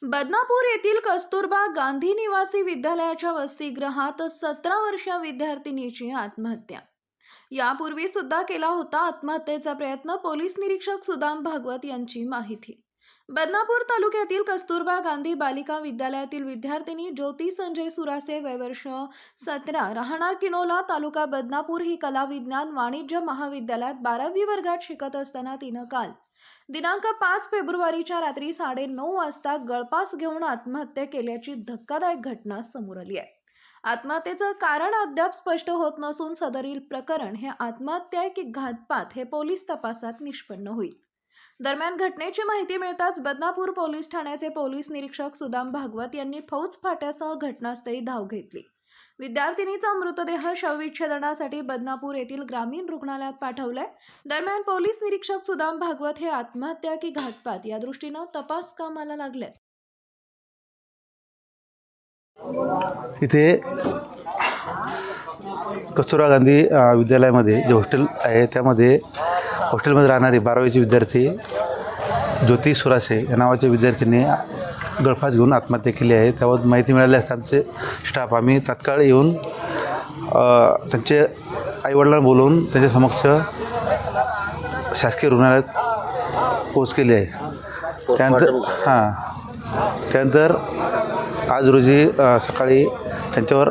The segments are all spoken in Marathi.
बदनापूर येथील कस्तुरबा गांधी निवासी विद्यालयाच्या वसतिगृहात 17 वर्षीय विद्यार्थिनीची आत्महत्या। यापूर्वी सुद्धा केला होता आत्महत्येचा प्रयत्न, पोलीस निरीक्षक सुदाम भागवत यांची माहिती। बदनापूर तालुक्यातील कस्तुरबा गांधी बालिका विद्यालयातील विद्यार्थिनी ज्योती संजय सुरासे, वय वर्ष 17, राहणार किनोला, तालुका बदनापूर, ही कला विज्ञान वाणिज्य महाविद्यालयात 12वी वर्गात शिकत असताना तिनं काल दिनांक 5 फेब्रुवारीच्या रात्री 9:30 वाजता गळफास घेऊन आत्महत्या केल्याची धक्कादायक घटना समोर आली आहे। आत्महत्येचं कारण अद्याप स्पष्ट होत नसून सदरील प्रकरण हे आत्महत्या की घातपात हे पोलीस तपासात निष्पन्न होईल। दरम्यान घटनेची माहिती मिळताच बदनापूर पोलीस ठाण्याचे पोलीस निरीक्षक सुदाम भागवत यांनी फौज फाट्यासह घटनास्थळी धाव घेतली। विद्यार्थिनीचा मृतदेह शवविच्छेदनासाठी बदनापूर येथील ग्रामीण रुग्णालयात पाठवलाय। दरम्यान पोलीस निरीक्षक सुदाम भागवत हे आत्महत्या की घातपात या दृष्टीनं तपास कामाला लागले। इथे कस्तुरबा गांधी विद्यालयामध्ये जे हॉस्टेल आहे त्यामध्ये हॉस्टेलमध्ये राहणारी 12वीचे विद्यार्थी ज्योती सुरासे या नावाच्या विद्यार्थीने गळफास घेऊन आत्महत्या केली आहे। त्यावर माहिती मिळाली असता आमचे स्टाफ आम्ही तात्काळ येऊन त्यांचे आईवडिलांना बोलवून त्यांच्या समक्ष शासकीय रुग्णालयात पोच केली आहे। त्यानंतर आज रोजी सकाळी त्यांच्यावर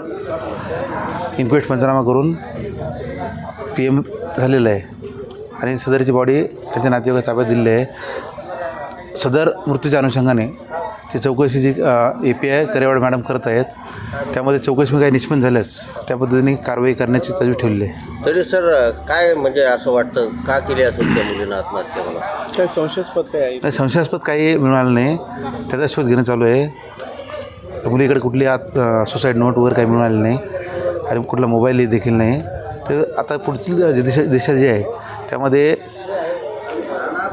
इन्क्वेस्ट पंचनामा करून PM झालेलं आहे आणि सदरची बॉडी त्यांच्या नातेवाईक ताब्यात दिलेली आहे। सदर मृत्यूच्या अनुषंगाने ती चौकशी जी API करेवाड मॅडम करत आहेत त्यामध्ये चौकशी काही निष्पन्न झाल्यास त्या पद्धतीने कारवाई करण्याची तजवीज ठेवली आहे। तरी सर काय म्हणजे असं वाटतं का केली असेल त्या मुलीनं आत्महत्या? मला काय संशयास्पद काय आहे? नाही, संशयास्पद काही मिळालं नाही, त्याचा शोध घेणं चालू आहे। मुलीकडे कुठली सुसाईड नोट वगैरे काही मिळालं नाही आणि कुठला मोबाईलही देखील नाही। तर आता पुढची दिशा जी आहे त्यामध्ये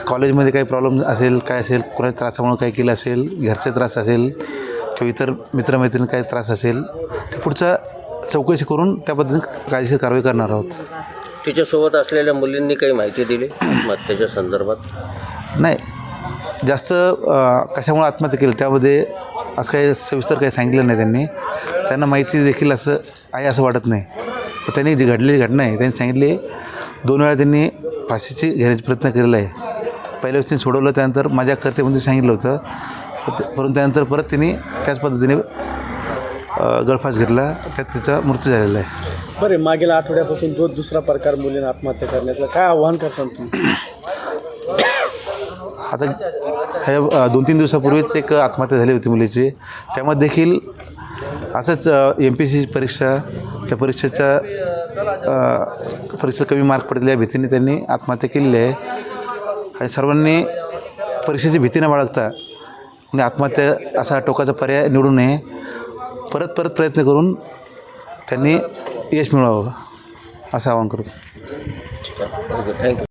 कॉलेजमध्ये काही प्रॉब्लेम असेल, काय असेल, कोणाच्या त्रासामुळे काही केलं असेल, घरचे त्रास असेल किंवा इतर मित्रमैत्रिणी काही त्रास असेल ते पुढचा चौकशी करून त्या पद्धतीने कायदेशीर कारवाई करणार आहोत। तिच्यासोबत असलेल्या मुलींनी काही माहिती दिली आत्महत्येच्या संदर्भात? नाही, जास्त कशामुळे आत्महत्या केली त्यामध्ये असं काही सविस्तर काही सांगितलं नाही। त्यांना माहिती देखील असं आहे असं वाटत नाही। त्यांनी जी घडलेली घटना आहे त्यांनी सांगितली 2 वेळा त्यांनी फाशीची घेण्याचा प्रयत्न केलेला आहे। पहिल्या वेळेस त्यांनी सोडवलं, त्यानंतर माझ्या करते म्हणून सांगितलं होतं, परंतु त्यानंतर परत त्यांनी त्याच पद्धतीने गळफास घेतला, त्यात तिचा मृत्यू झालेला आहे। बरे, मागील आठवड्यापासून दुसरा प्रकार मुलीनं आत्महत्या करण्याचं काय आव्हान करसान तुम्ही? आता ह्या 2-3 दिवसापूर्वीच एक आत्महत्या झाली होती मुलीची, त्यामध्ये देखील असंच MPSC परीक्षा, त्या परीक्षेच्या कमी मार्क पडलेल्या भीतीने त्यांनी आत्महत्या केलेली आहे। आणि सर्वांनी परीक्षेची भीती न बाळगता आणि आत्महत्या असा टोकाचा पर्याय निवडू नये, परत प्रयत्न करून त्यांनी यश मिळवावं असं आवाहन करतो। थँक्यू।